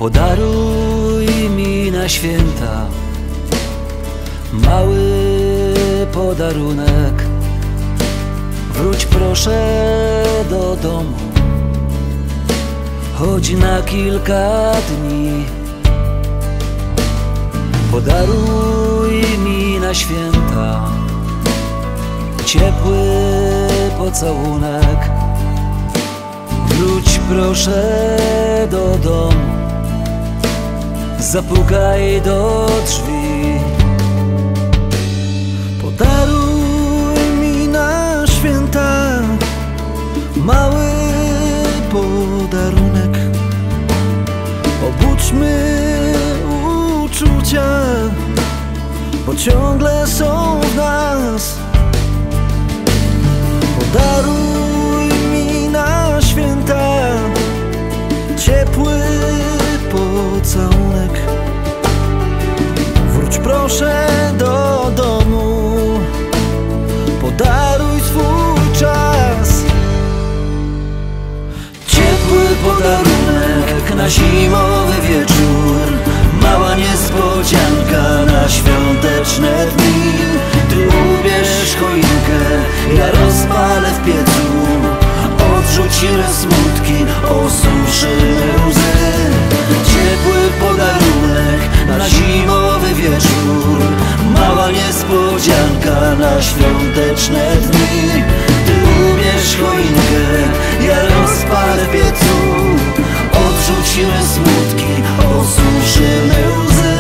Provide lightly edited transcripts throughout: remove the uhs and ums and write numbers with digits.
Podaruj mi na święta mały podarunek. Wróć proszę do domu, choć na kilka dni. Podaruj mi na święta ciepły pocałunek. Wróć proszę do domu, zapukaj do drzwi. Podaruj mi na święta mały podarunek. Obudźmy uczucia, bo ciągle są w nas. Podaruj mi na święta ciepły pocałunek. Wróć proszę do domu, podaruj swój czas. Ciepły podarunek na zimowy wieczór, mała niespodzianka na świąteczne dni. Ty ubierz choinkę, ja rozpalę w piecu, odrzucimy smutki, osuszymy łzy. Ciepły podarunek na zimowy wieczór, mała niespodzianka na świąteczne dni. Ty ubierz choinkę, ja rozpalę w piecu, odrzucimy smutki, osuszymy łzy.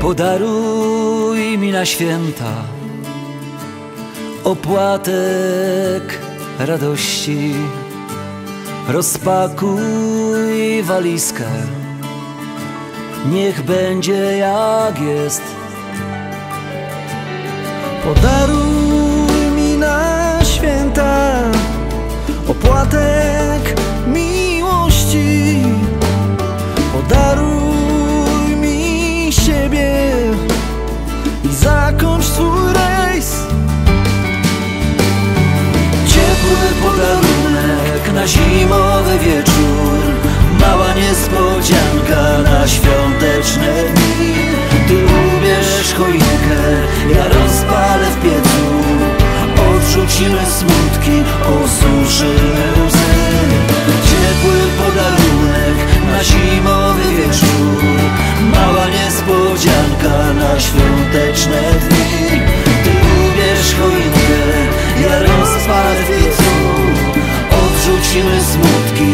Podaruj mi na święta opłatek radości. Rozpakuj walizkę, niech będzie jak jest. Podaruj mi na święta opłatek miłości. Podaruj mi siebie i zakończ swój rejs. Ciepły podarunek na zimowy wieczór, mała niespodzianka na świąteczne dni. Ty ubierz choinkę, ja rozpalę w piecu, odrzucimy smutki, osuszymy łzy. Ciepły podarunek na zimowy wieczór, mała niespodzianka na świąteczne dni. Ty ubierz choinkę, ja rozpalę w piecu, odrzucimy smutki,